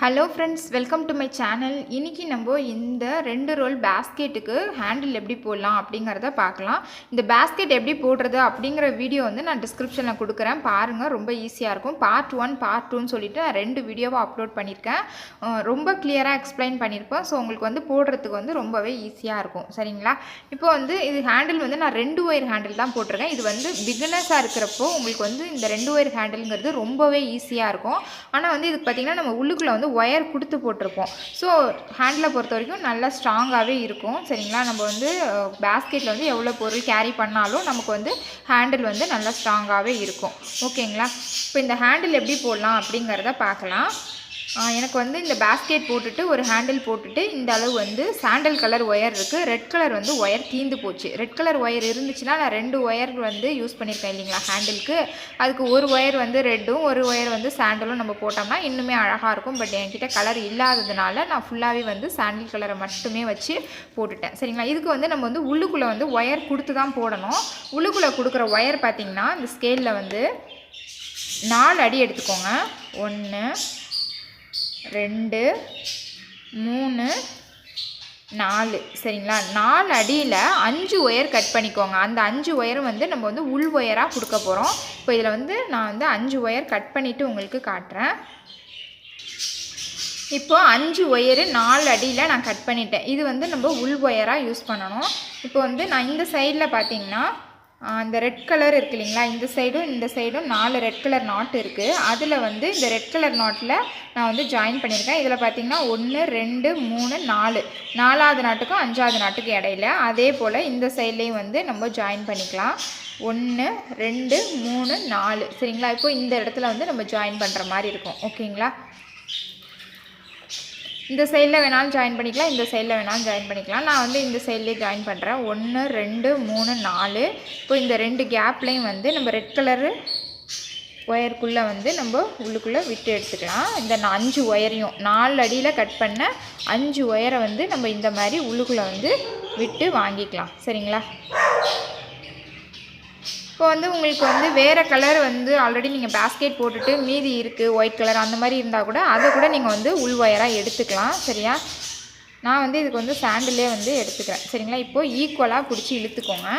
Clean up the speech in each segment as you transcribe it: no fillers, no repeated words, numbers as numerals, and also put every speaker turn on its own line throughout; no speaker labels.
Hello friends, welcome to my channel. இன்றைக்கி நம்ம இந்த 2 ரோல் பேஸ்கெட்டுக்கு ஹேண்டில் எப்படி போடலாம் அப்படிங்கிறத பார்க்கலாம். இந்த பேஸ்கெட் எப்படி போடுறது அப்படிங்கிற வீடியோ வந்து நான் டிஸ்கிரிப்ஷனில் கொடுக்குறேன், பாருங்கள். ரொம்ப ஈஸியாக இருக்கும். பார்ட் 1 பார்ட் 2ன்னு சொல்லிட்டு நான் 2 வீடியோவாக அப்லோட் பண்ணியிருக்கேன். ரொம்ப கிளியராக எக்ஸ்பிளைன் பண்ணியிருப்பேன். ஸோ உங்களுக்கு வந்து போடுறதுக்கு வந்து ரொம்பவே ஈஸியாக இருக்கும். சரிங்களா? இப்போ வந்து இது ஹேண்டில் வந்து நான் 2 ஒயர் ஹேண்டில் தான் போட்டிருக்கேன். இது வந்து பிகினர்ஸாக இருக்கிறப்போ உங்களுக்கு வந்து இந்த 2 ஒயர் ஹேண்டிலுங்கிறது ரொம்பவே ஈஸியாக இருக்கும். ஆனால் வந்து இதுக்கு பார்த்திங்கன்னா நம்ம உள்ளுக்குள்ளே வந்து ஒயர் கொடுத்து போட்டிருப்போம். ஸோ ஹேண்டில் பொறுத்த வரைக்கும் நல்லா ஸ்ட்ராங்காகவே இருக்கும். சரிங்களா? நம்ம வந்து பேஸ்கெட்டில் வந்து எவ்வளோ பொருள் கேரி பண்ணாலும் நமக்கு வந்து ஹேண்டில் வந்து நல்லா ஸ்ட்ராங்காகவே இருக்கும். ஓகேங்களா? இப்போ இந்த ஹேண்டில் எப்படி போடலாம் அப்படிங்கிறத பார்க்கலாம். எனக்கு வந்து இந்த பேஸ்கெட் போட்டுட்டு ஒரு ஹேண்டில் போட்டுட்டு இந்த அளவு வந்து சாண்டல் கலர் ஒயர் இருக்குது. ரெட் கலர் வந்து ஒயர் தீந்து போச்சு. ரெட் கலர் ஒயர் இருந்துச்சுன்னா நான் 2 ஒயர் வந்து யூஸ் பண்ணியிருக்கேன் இல்லைங்களா ஹேண்டிலுக்கு. அதுக்கு ஒரு ஒயர் வந்து ரெட்டும் ஒரு ஒயர் வந்து சாண்டலும் நம்ம போட்டோம்னா இன்னுமே அழகாக இருக்கும். பட் என்கிட்ட கலர் இல்லாததுனால நான் ஃபுல்லாகவே வந்து சாண்டில் கலரை மட்டுமே வச்சு போட்டுட்டேன். சரிங்களா? இதுக்கு வந்து நம்ம வந்து உள்ளுக்குள்ளே வந்து ஒயர் கொடுத்து தான் போடணும். உள்ளுக்குள்ளே கொடுக்குற ஒயர் பார்த்திங்கன்னா இந்த ஸ்கேலில் வந்து 4 அடி எடுத்துக்கோங்க. 1 2 3 4. சரிங்களா? 4 அடியில் 5 ஒயர் கட் பண்ணிக்கோங்க. அந்த 5 ஒயரும் வந்து நம்ம வந்து உள் ஒயராக கொடுக்க போகிறோம். இப்போ இதில் வந்து நான் வந்து 5 ஒயர் கட் பண்ணிவிட்டு உங்களுக்கு காட்டுறேன். இப்போது 5 ஒயரு 4 அடியில் நான் கட் பண்ணிட்டேன். இது வந்து நம்ம உள் ஒயராக யூஸ் பண்ணணும். இப்போ வந்து நான் இந்த சைடில் பார்த்திங்கன்னா அந்த ரெட் கலர் இருக்குது இல்லைங்களா, இந்த சைடும் 4 ரெட் கலர் நாட் இருக்குது. அதில் வந்து இந்த ரெட் கலர் நாட்டில் நான் வந்து ஜாயின் பண்ணியிருக்கேன். இதில் பார்த்திங்கன்னா 1 2 3 4 4வது நாட்டுக்கும் 5வது நாட்டுக்கு இடையில அதே போல் இந்த சைட்லேயும் வந்து நம்ம ஜாயின் பண்ணிக்கலாம். 1 2 3 4. சரிங்களா? இப்போ இந்த இடத்துல வந்து நம்ம ஜாயின் பண்ணுற மாதிரி இருக்கும். ஓகேங்களா? இந்த சைடில் வேணாலும் ஜாயின் பண்ணிக்கலாம், இந்த சைடில் வேணாலும் ஜாயின் பண்ணிக்கலாம். நான் வந்து இந்த சைட்லேயே ஜாயின் பண்ணுறேன். 1 2 3 4. இப்போ இந்த 2 கேப்லேயும் வந்து நம்ம ரெட் கலரு ஒயருக்குள்ளே வந்து நம்ம உள்ளுக்குள்ளே விட்டு எடுத்துக்கலாம். இந்த 5 ஒயரையும் 4 அடியில் கட் பண்ண 5 ஒயரை வந்து நம்ம இந்த மாதிரி உள்ளுக்குள்ளே வந்து விட்டு வாங்கிக்கலாம். சரிங்களா? இப்போ வந்து உங்களுக்கு வந்து வேறு கலர் வந்து ஆல்ரெடி நீங்கள் பேஸ்கெட் போட்டுட்டு மீதி இருக்குது ஒயிட் கலர் அந்த மாதிரி இருந்தால் கூட அதை கூட நீங்கள் வந்து உள் ஒயராக எடுத்துக்கலாம். சரியா? நான் வந்து இதுக்கு வந்து சாண்டிலே வந்து எடுத்துக்கிறேன். சரிங்களா? இப்போது ஈக்குவலாக பிடிச்சி இழுத்துக்கோங்க.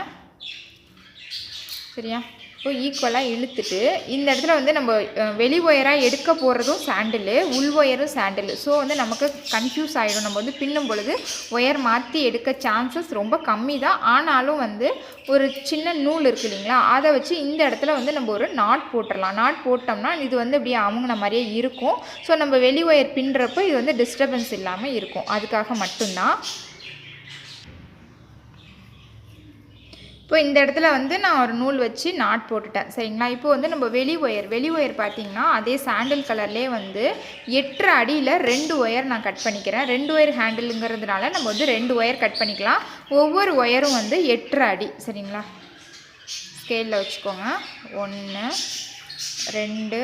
சரியா? இப்போ ஈக்குவலாக இழுத்துட்டு இந்த இடத்துல வந்து நம்ம வெளி ஒயராக எடுக்க போகிறதும் சாண்டிலு, உள் ஒயரும் சாண்டிலு. ஸோ வந்து நமக்கு கன்ஃபியூஸ் ஆகிடும். நம்ம வந்து பின்னும் பொழுது ஒயர் மாற்றி எடுக்க சான்சஸ் ரொம்ப கம்மி தான். ஆனாலும் வந்து ஒரு சின்ன நூல் இருக்குது இல்லைங்களா, அதை வச்சு இந்த இடத்துல வந்து நம்ம ஒரு நாட் போட்டுடலாம். நாட் போட்டோம்னா இது வந்து அப்படியே அமுங்கின மாதிரியே இருக்கும். ஸோ நம்ம வெளி ஒயர் பின்னுறப்போ இது வந்து டிஸ்டர்பன்ஸ் இல்லாமல் இருக்கும். அதுக்காக மட்டும்தான். இப்போ இந்த இடத்துல வந்து நான் ஒரு நூல் வச்சு நாட் போட்டுட்டேன். சரிங்களா? இப்போ வந்து நம்ம வெளி ஒயர் பார்த்திங்கன்னா அதே சாண்டில் கலர்லேயே வந்து 8.5 அடியில் 2 ஒயர் நான் கட் பண்ணிக்கிறேன். 2 ஒயர் ஹேண்டிலுங்கிறதுனால நம்ம வந்து 2 ஒயர் கட் பண்ணிக்கலாம். ஒவ்வொரு ஒயரும் வந்து 8.5 அடி. சரிங்களா? ஸ்கேலில் வச்சுக்கோங்க. 1 2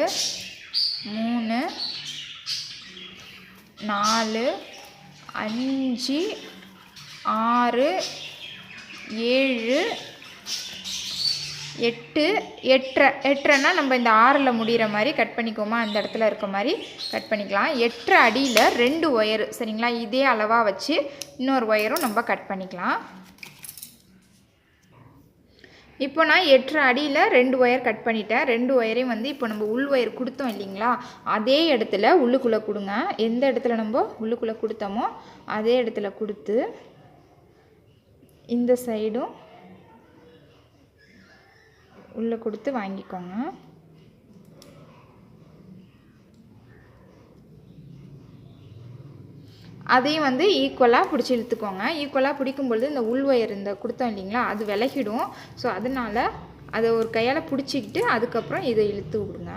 3 4 5 6 7 8 8.5 நம்ம இந்த 6ல் முடிகிற மாதிரி கட் பண்ணிக்கோமா, அந்த இடத்துல இருக்க மாதிரி கட் பண்ணிக்கலாம். 8.5 அடியில் 2 ஒயரு. சரிங்களா? இதே அளவாக வச்சு இன்னொரு ஒயரும் நம்ம கட் பண்ணிக்கலாம். இப்போ நான் 8.5 அடியில் 2 ஒயர் கட் பண்ணிட்டேன். 2 ஒயரையும் வந்து இப்போ நம்ம உள் ஒயர் கொடுத்தோம் இல்லைங்களா, அதே இடத்துல உள்ளுக்குள்ளே கொடுங்க. எந்த இடத்துல நம்ம உள்ளுக்குள்ளே கொடுத்தோமோ அதே இடத்துல கொடுத்து இந்த சைடும் உள்ளே கொடுத்து வாங்கிக்கோங்க. அதையும் வந்து ஈக்குவலாக பிடிச்சி இழுத்துக்கோங்க. ஈக்குவலாக பிடிக்கும்பொழுது இந்த உள் ஒயர் இந்த கொடுத்தோம் இல்லைங்களா, அது விலகிடும். ஸோ அதனால் அதை ஒரு கையால் பிடிச்சிக்கிட்டு அதுக்கப்புறம் இதை இழுத்து விடுங்க.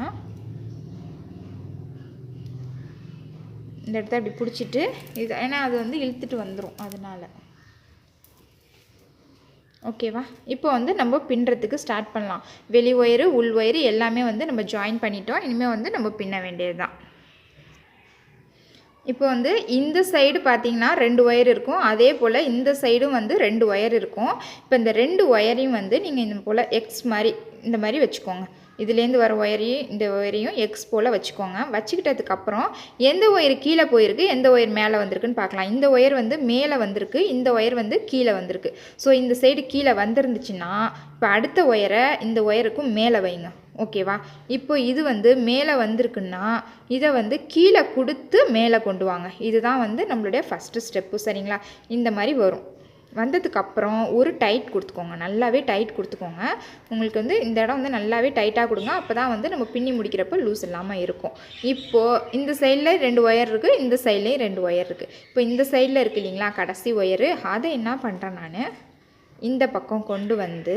இந்த இடத்த அப்படி பிடிச்சிட்டு இது, ஏன்னா அது வந்து இழுத்துட்டு வந்துடும் அதனால். ஓகேவா? இப்போ வந்து நம்ம பின்னுறதுக்கு ஸ்டார்ட் பண்ணலாம். வெளி ஒயரு உள் ஒயரு எல்லாமே வந்து நம்ம ஜாயின் பண்ணிட்டோம். இனிமேல் வந்து நம்ம பின்ன வேண்டியது தான். இப்போ வந்து இந்த சைடு பார்த்திங்கன்னா 2 ஒயர் இருக்கும். அதே போல் இந்த சைடும் வந்து 2 ஒயர் இருக்கும். இப்போ இந்த 2 ஒயரையும் வந்து நீங்கள் இந்த போல் எக்ஸ் மாதிரி இந்த மாதிரி வச்சுக்கோங்க. இதுலேருந்து வர ஒயரையும் இந்த ஒயரையும் எக்ஸ் போல் வச்சுக்கோங்க. வச்சுக்கிட்டதுக்கப்புறம் எந்த ஒயர் கீழே போயிருக்கு, எந்த ஒயர் மேலே வந்திருக்குன்னு பார்க்கலாம். இந்த ஒயர் வந்து மேலே வந்திருக்கு, இந்த ஒயர் வந்து கீழே வந்திருக்கு. ஸோ இந்த சைடு கீழே வந்துருந்துச்சுன்னா இப்போ அடுத்த ஒயரை இந்த ஒயருக்கும் மேலே வைங்க. ஓகேவா? இப்போ இது வந்து மேலே வந்திருக்குன்னா இதை வந்து கீழே கொடுத்து மேலே கொண்டு வாங்க. இதுதான் வந்து நம்மளுடைய ஃபஸ்ட்டு ஸ்டெப்பு. சரிங்களா? இந்த மாதிரி வரும். வந்ததுக்கப்புறம் ஒரு டைட் கொடுத்துக்கோங்க. நல்லாவே டைட் கொடுத்துக்கோங்க. உங்களுக்கு வந்து இந்த இடம் வந்து நல்லாவே டைட்டாக கொடுங்க. அப்போ தான் வந்து நம்ம பின்னி முடிக்கிறப்ப லூஸ் இல்லாமல் இருக்கும். இப்போது இந்த சைடில் 2 ஒயர் இருக்குது, இந்த சைட்லேயும் 2 ஒயர் இருக்குது. இப்போ இந்த சைடில் இருக்குது இல்லைங்களா கடைசி ஒயரு, அதை என்ன பண்ணுறேன் நான் இந்த பக்கம் கொண்டு வந்து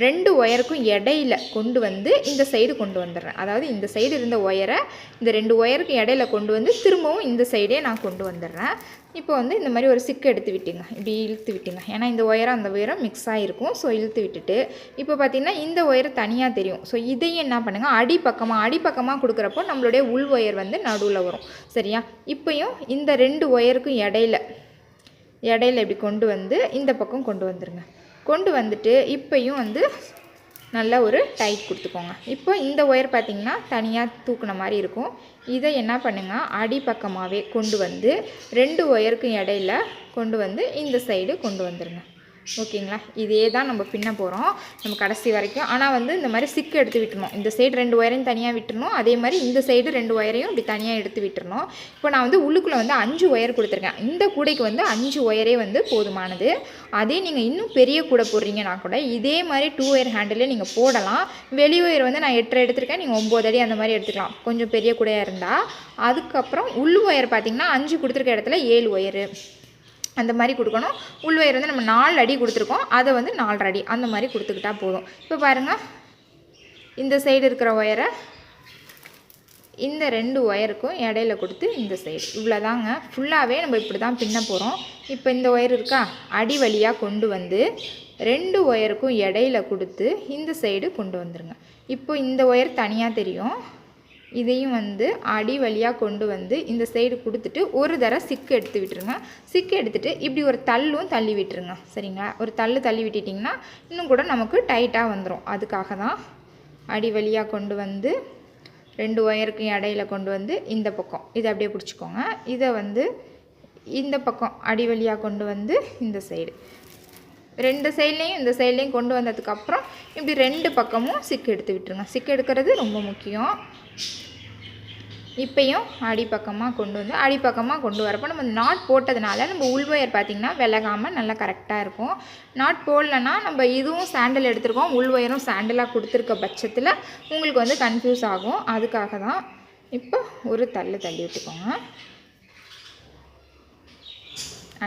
2 ஒயருக்கும் இடையில கொண்டு வந்து இந்த சைடு கொண்டு வந்துடுறேன். அதாவது இந்த சைடு இருந்த ஒயரை இந்த 2 ஒயருக்கு இடையில கொண்டு வந்து திரும்பவும் இந்த சைடே நான் கொண்டு வந்துடுறேன். இப்போ வந்து இந்த மாதிரி ஒரு சிக்கு எடுத்து விட்டுங்க, இப்படி இழுத்து விட்டுங்க. ஏன்னா இந்த ஒயரும் அந்த ஒயரும் மிக்ஸ் ஆகிருக்கும். ஸோ இழுத்து விட்டுட்டு இப்போ பார்த்திங்கன்னா இந்த ஒயர் தனியாக தெரியும். ஸோ இதையும் என்ன பண்ணுங்கள், அடிப்பக்கமாக கொடுக்குறப்போ நம்மளுடைய உள் ஒயர் வந்து நடுவில் வரும். சரியா? இப்போயும் இந்த 2 ஒயருக்கும் இடையில இப்படி கொண்டு வந்து இந்த பக்கம் கொண்டு வந்துடுங்க. கொண்டு வந்துட்டு இப்போயும் வந்து நல்லா ஒரு டைட் கொடுத்துக்கோங்க. இப்போ இந்த ஒயர் பார்த்திங்கன்னா தனியாக தூக்குன மாதிரி இருக்கும். இதை என்ன பண்ணுங்கள், அடிப்பக்கமாகவே கொண்டு வந்து 2 ஒயருக்கும் இடையில கொண்டு வந்து இந்த சைடு கொண்டு வந்துடுங்க. ஓகேங்களா? இதே தான் நம்ம பின்ன போகிறோம் நம்ம கடைசி வரைக்கும். ஆனால் வந்து இந்த மாதிரி சிக்கு எடுத்து விட்டுருணும். இந்த சைடு 2 ஒயரையும் தனியாக விட்டுருணும், அதே மாதிரி இந்த சைடு 2 ஒயரையும் இப்படி தனியாக எடுத்து விட்டுருணும். இப்போ நான் வந்து உள்ளுக்குள்ளே வந்து 5 ஒயர் கொடுத்துருக்கேன். இந்த கூடைக்கு வந்து 5 ஒயரே வந்து போதுமானது. அதே நீங்கள் இன்னும் பெரிய கூடை போடுறீங்கன்னா கூட இதே மாதிரி 2 ஒயர் ஹேண்டிலே நீங்கள் போடலாம். வெளி ஒயர் வந்து நான் 8 எடுத்திருக்கேன், நீங்கள் 9 அடி அந்த மாதிரி எடுத்துக்கலாம் கொஞ்சம் பெரிய கூடையாக இருந்தால். அதுக்கப்புறம் உள் ஒயர் பார்த்திங்கன்னா 5 கொடுத்துருக்க இடத்துல 7 ஒயரு அந்த மாதிரி கொடுக்கணும். உள் ஒயர் வந்து நம்ம 4 அடி கொடுத்துருக்கோம், அதை வந்து 4.5 அடி அந்த மாதிரி கொடுத்துக்கிட்டா போதும். இப்போ பாருங்கள், இந்த சைடு இருக்கிற ஒயரை இந்த 2 ஒயருக்கும் இடையில கொடுத்து இந்த சைடு இவ்வளோதாங்க. ஃபுல்லாகவே நம்ம இப்படி தான் பின்ன போகிறோம். இப்போ இந்த ஒயர் இருக்கா, அடி வழியாக கொண்டு வந்து 2 ஒயருக்கும் இடையில கொடுத்து இந்த சைடு கொண்டு வந்துடுங்க. இப்போ இந்த ஒயர் தனியாக தெரியும், இதையும் வந்து அடி வழியாக கொண்டு வந்து இந்த சைடு கொடுத்துட்டு ஒரு தடவை சிக்கு எடுத்து விட்டுருங்க. சிக்கு எடுத்துகிட்டு இப்படி ஒரு தள்ளும் தள்ளி விட்டுருங்க. சரிங்களா? ஒரு தள்ளி விட்டுட்டிங்கன்னா இன்னும் கூட நமக்கு டைட்டாக வந்துடும். அதுக்காக தான் அடி வழியாக கொண்டு வந்து 2 ஒயருக்கு இடையில கொண்டு வந்து இந்த பக்கம் இதை அப்படியே பிடிச்சிக்கோங்க. இதை வந்து இந்த பக்கம் அடி வழியாக கொண்டு வந்து இந்த சைடு 2 சைட்லேயும் இந்த சைட்லேயும் கொண்டு வந்ததுக்கப்புறம் இப்படி 2 பக்கமும் சிக்கு எடுத்து விட்டுருங்க. சிக்கு எடுக்கிறது ரொம்ப முக்கியம். இப்போயும் அடிப்பக்கமாக கொண்டு வரப்போ நம்ம நாட் போட்டதுனால நம்ம உள் ஒயர் பார்த்திங்கன்னா விலகாமல் நல்லா கரெக்டாக இருக்கும். நாட் போடலன்னா நம்ம இதுவும் சாண்டில் எடுத்துருக்கோம், உள் ஒயரும் சாண்டிலாக கொடுத்துருக்க பட்சத்தில் உங்களுக்கு வந்து கன்ஃபியூஸ் ஆகும். அதுக்காக தான் இப்போ ஒரு தள்ளி விட்டுக்கோங்க.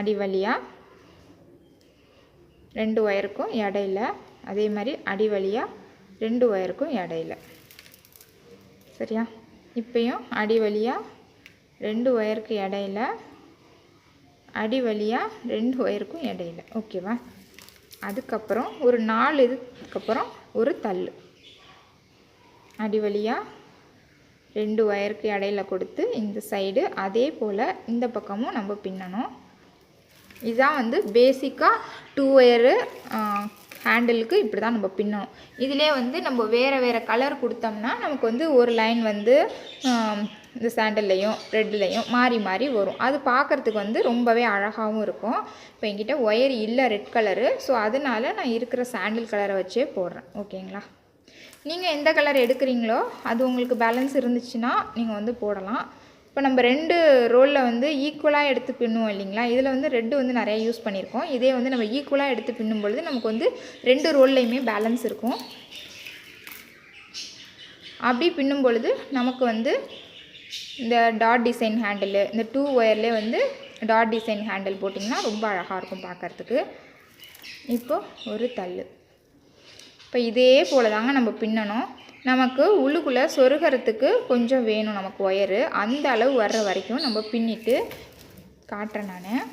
அடி வழியாக 2 ஒயருக்கும் இடையில, அதே மாதிரி அடி வழியாக 2 ஒயருக்கும் இடையில. சரியா? இப்போயும் அடி வழியாக 2 ஒயருக்கு இடையில, அடி வழியாக 2 ஒயருக்கும் இடையில. ஓகேவா? அதுக்கப்புறம் ஒரு 4 இதுக்கப்புறம் ஒரு தள்ளு அடி வழியாக 2 ஒயருக்கு இடையில கொடுத்து இந்த சைடு அதே போல் இந்த பக்கமும் நம்ம பின்னணும். இதுதான் வந்து பேசிக்காக 2 ஒயரு ஹேண்டிலுக்கு இப்படி தான் நம்ம பின்னணும். இதிலே வந்து நம்ம வேறு கலர் கொடுத்தோம்னா நமக்கு வந்து ஒரு லைன் வந்து இந்த சாண்டல்லையும் ரெட்லேயும் மாறி வரும். அது பார்க்குறதுக்கு வந்து ரொம்பவே அழகாகவும் இருக்கும். இப்போ என்கிட்ட ஒயர் இல்லை ரெட் கலரு, ஸோ அதனால நான் இருக்கிற சாண்டில் கலரை வச்சே போடுறேன். ஓகேங்களா? நீங்கள் எந்த கலர் எடுக்கிறீங்களோ அது உங்களுக்கு பேலன்ஸ் இருந்துச்சுன்னா நீங்கள் வந்து போடலாம். இப்போ நம்ம 2 ரோலில் வந்து ஈக்குவலாக எடுத்து பின்னுவோம் இல்லைங்களா? இதில் வந்து ரெட்டு வந்து நிறையா யூஸ் பண்ணியிருக்கோம். இதே வந்து நம்ம ஈக்குவலாக எடுத்து பின்னும் பொழுது நமக்கு வந்து 2 ரோல்லையுமே பேலன்ஸ் இருக்கும். அப்படி பின்னும் பொழுது நமக்கு வந்து இந்த டாட் டிசைன் ஹேண்டில், இந்த 2 ஒயர்லேயே வந்து டாட் டிசைன் ஹேண்டில் போட்டிங்கன்னா ரொம்ப அழகாக இருக்கும் பார்க்குறதுக்கு. இப்போ ஒரு தள்ளு. இப்போ இதே போல் தாங்க நம்ம பின்னணும். நமக்கு உள்ளுக்குள்ளே சொருகிறதுக்கு கொஞ்சம் வேணும் நமக்கு ஒயரு, அந்த அளவு வர்ற வரைக்கும் நம்ம பின்னிட்டு காட்டுறேன். நான்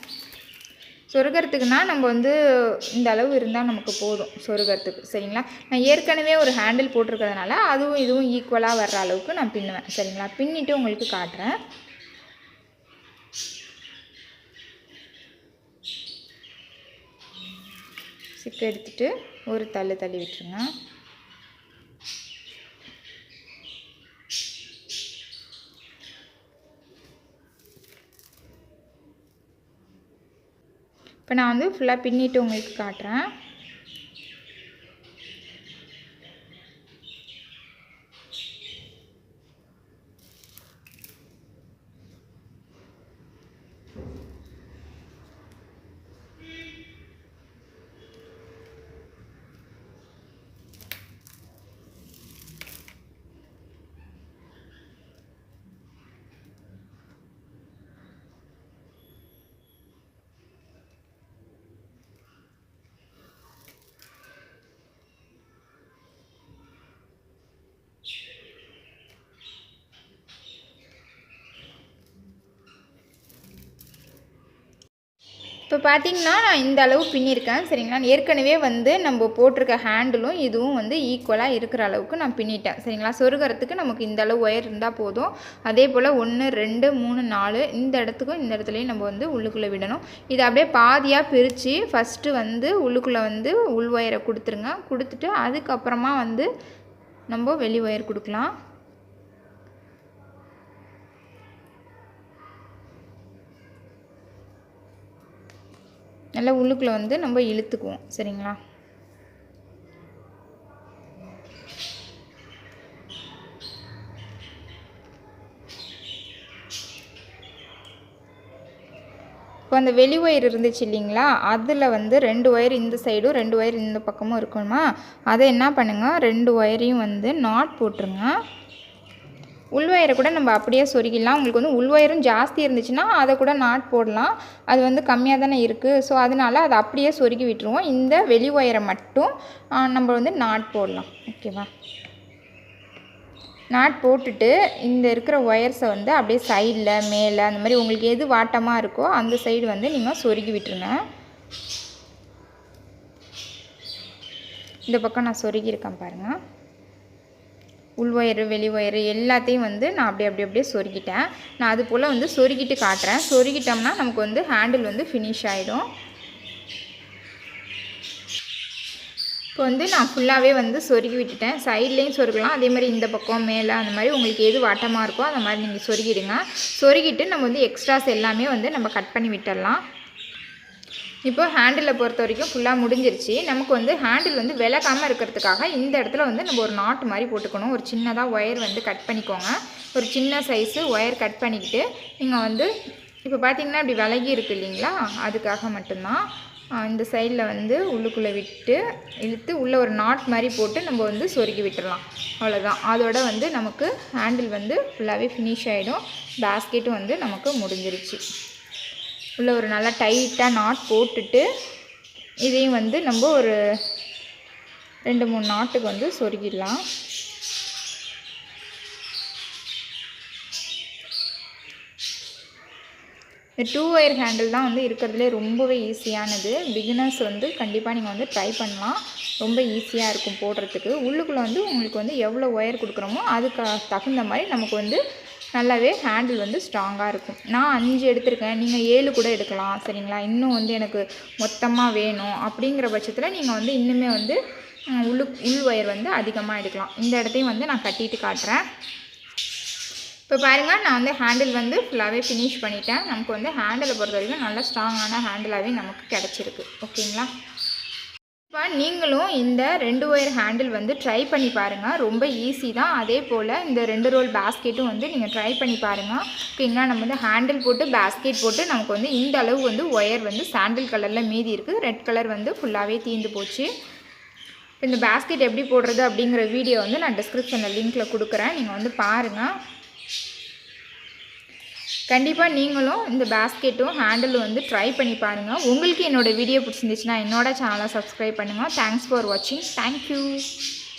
சொருகிறதுக்குன்னா நம்ம வந்து இந்த அளவு இருந்தால் நமக்கு போதும் சொருகிறதுக்கு. சரிங்களா? நான் ஏற்கனவே ஒரு ஹேண்டில் போட்டிருக்கிறதுனால அதுவும் இதுவும் ஈக்குவலாக வர்ற அளவுக்கு நான் பின்னுவேன். சரிங்களா? பின்னிட்டு உங்களுக்கு காட்டுறேன். சிக்கு எடுத்துகிட்டு ஒரு தள்ளி விட்டுருங்க. இப்போ நான் வந்து ஃபுல்லாக பின்னிட்டு உங்களுக்கு காட்டுறேன். இப்போ பார்த்தீங்கன்னா நான் இந்த அளவு பின்னியிருக்கேன் சரிங்களா. ஏற்கனவே வந்து நம்ம போட்டிருக்க ஹேண்டிலும் இதுவும் வந்து ஈக்குவலாக இருக்கிற அளவுக்கு நான் பின்னிட்டேன் சரிங்களா. சொருகிறதுக்கு நமக்கு இந்த அளவு ஒயர் இருந்தால் போதும். அதே போல் 1 2 3 4 இந்த இடத்துக்கும் இந்த இடத்துலையும் நம்ம வந்து உள்ளுக்குள்ளே விடணும். இதை அப்படியே பாதியாக பிரித்து ஃபஸ்ட்டு வந்து உள்ளுக்குள்ளே வந்து உள் ஒயரை கொடுத்துருங்க. கொடுத்துட்டு அதுக்கப்புறமா வந்து நம்ம வெளி ஒயர் கொடுக்கலாம். நல்லா உள்ளுக்குள்ளே வந்து நம்ம இழுத்துக்குவோம் சரிங்களா. இப்போ அந்த வெளி ஒயர் இருந்துச்சு இல்லைங்களா, அதில் வந்து 2 ஒயர் இந்த சைடும் 2 ஒயர் இந்த பக்கமும் இருக்கணுமா, அதை என்ன பண்ணுங்கள் 2 ஒயரையும் வந்து நாட் போட்டுருங்க. உள்வயரை கூட நம்ம அப்படியே சொருகிடலாம். உங்களுக்கு வந்து உள்வயரும் ஜாஸ்தி இருந்துச்சுன்னா அதை கூட நாட் போடலாம். அது வந்து கம்மியாக தானே இருக்குது. ஸோ அதனால் அதை அப்படியே சொருகி விட்டுருவோம். இந்த வெளி ஒயரை மட்டும் நம்ம வந்து நாட் போடலாம். ஓகேவா. நாட் போட்டுட்டு இந்த இருக்கிற ஒயர்ஸை வந்து அப்படியே சைடில் மேலே அந்த மாதிரி உங்களுக்கு எது வாட்டமாக இருக்கோ அந்த சைடு வந்து நீங்கள் சொருகி விட்டுருங்க. இந்த பக்கம் நான் சொருகியிருக்கேன் பாருங்கள். உள் ஒயரு வெளி ஒயரு எல்லாத்தையும் வந்து நான் அப்படியே சொருகிட்டேன். நான் அது போல் வந்து சொருகிட்டு காட்டுறேன். சொருகிட்டோம்னா நமக்கு வந்து ஹேண்டில் வந்து ஃபினிஷ் ஆகிடும். இப்போ வந்து நான் ஃபுல்லாகவே வந்து சொருகி விட்டுட்டேன். சைட்லேயும் சொருகலாம், அதே மாதிரி இந்த பக்கம் மேலே அந்த மாதிரி உங்களுக்கு எது வாட்டமாக இருக்கோ அந்த மாதிரி நீங்கள் சொருகிடுங்க. சொருகிட்டு நம்ம வந்து எக்ஸ்ட்ராஸ் எல்லாமே வந்து நம்ம கட் பண்ணி விட்டுடலாம். இப்போ ஹேண்டிலை பொறுத்த வரைக்கும் ஃபுல்லாக முடிஞ்சிருச்சு. நமக்கு வந்து ஹேண்டில் வந்து விலகாமல் இருக்கிறதுக்காக இந்த இடத்துல வந்து நம்ம ஒரு நாட் மாதிரி போட்டுக்கணும். ஒரு சின்னதாக ஒயர் வந்து கட் பண்ணிக்கோங்க. ஒரு சின்ன சைஸு ஒயர் கட் பண்ணிக்கிட்டு நீங்கள் வந்து இப்போ பார்த்தீங்கன்னா இப்படி விலகி இருக்குது இல்லைங்களா, அதுக்காக மட்டும்தான் இந்த சைடில் வந்து உள்ளுக்குள்ளே விட்டு இழுத்து உள்ளே ஒரு நாட் மாதிரி போட்டு நம்ம வந்து சொருகி விட்டுடலாம். அவ்வளோதான். அதோட வந்து நமக்கு ஹேண்டில் வந்து ஃபுல்லாகவே ஃபினிஷ் ஆகிடும். பேஸ்கெட்டும் வந்து நமக்கு முடிஞ்சிருச்சு. உள்ள ஒரு நல்லா டைட்டாக நாட் போட்டுட்டு இதையும் வந்து நம்ம ஒரு 2-3 நாட்டுக்கு வந்து சொருகிடலாம். இந்த 2 ஒயர் ஹேண்டில் தான் வந்து இருக்கிறதுலே ரொம்பவே ஈஸியானது. பிகினர்ஸ் வந்து கண்டிப்பாக நீங்கள் வந்து ட்ரை பண்ணலாம். ரொம்ப ஈஸியாக இருக்கும் போடுறதுக்கு. உள்ளுக்குள்ளே வந்து உங்களுக்கு வந்து எவ்வளோ ஒயர் கொடுக்குறோமோ அதுக்கு தகுந்த மாதிரி நமக்கு வந்து நல்லாவே ஹேண்டில் வந்து ஸ்ட்ராங்காக இருக்கும். நான் 5 எடுத்திருக்கேன், நீங்கள் 7 கூட எடுக்கலாம் சரிங்களா. இன்னும் வந்து எனக்கு மொத்தமாக வேணும் அப்படிங்கிற பட்சத்தில் நீங்கள் வந்து இன்னுமே வந்து உள் ஒயர் வந்து அதிகமாக எடுக்கலாம். இந்த இடத்தையும் வந்து நான் கட்டிட்டு காட்டுறேன். இப்போ பாருங்கள், நான் வந்து ஹேண்டில் வந்து ஃபுல்லாகவே ஃபினிஷ் பண்ணிட்டேன். நமக்கு வந்து ஹேண்டிலை பொறுத்த வரைக்கும் நல்ல ஸ்ட்ராங்கான ஹேண்டிலாகவே நமக்கு கிடச்சிருக்கு. ஓகேங்களா. இப்போ நீங்களும் இந்த 2 ஒயர் ஹேண்டில் வந்து ட்ரை பண்ணி பாருங்கள். ரொம்ப ஈஸி தான். அதே போல் இந்த 2 ரோல் பேஸ்கெட்டும் வந்து நீங்கள் ட்ரை பண்ணி பாருங்கள். ஓகேங்களா. நம்ம வந்து ஹேண்டில் போட்டு பேஸ்கெட் போட்டு நமக்கு வந்து இந்த அளவு வந்து ஒயர் வந்து சாண்டில் கலரில் மீதி இருக்குது. ரெட் கலர் வந்து ஃபுல்லாகவே தீர்ந்து போச்சு. இந்த பேஸ்கெட் எப்படி போடுறது அப்படிங்கிற வீடியோ வந்து நான் டிஸ்கிரிப்ஷனில் லிங்க்கில் கொடுக்குறேன். நீங்கள் வந்து பாருங்கள். கண்டிப்பாக நீங்களும் இந்த பேஸ்கெட்டும் ஹேண்டிலும் வந்து ட்ரை பண்ணி பாருங்கள். உங்களுக்கு என்னோடய வீடியோ பிடிச்சிருந்துச்சுன்னா என்னோட சேனலை சப்ஸ்கிரைப் பண்ணுங்கள். தேங்க்ஸ் ஃபார் வாட்சிங். தேங்க்யூ.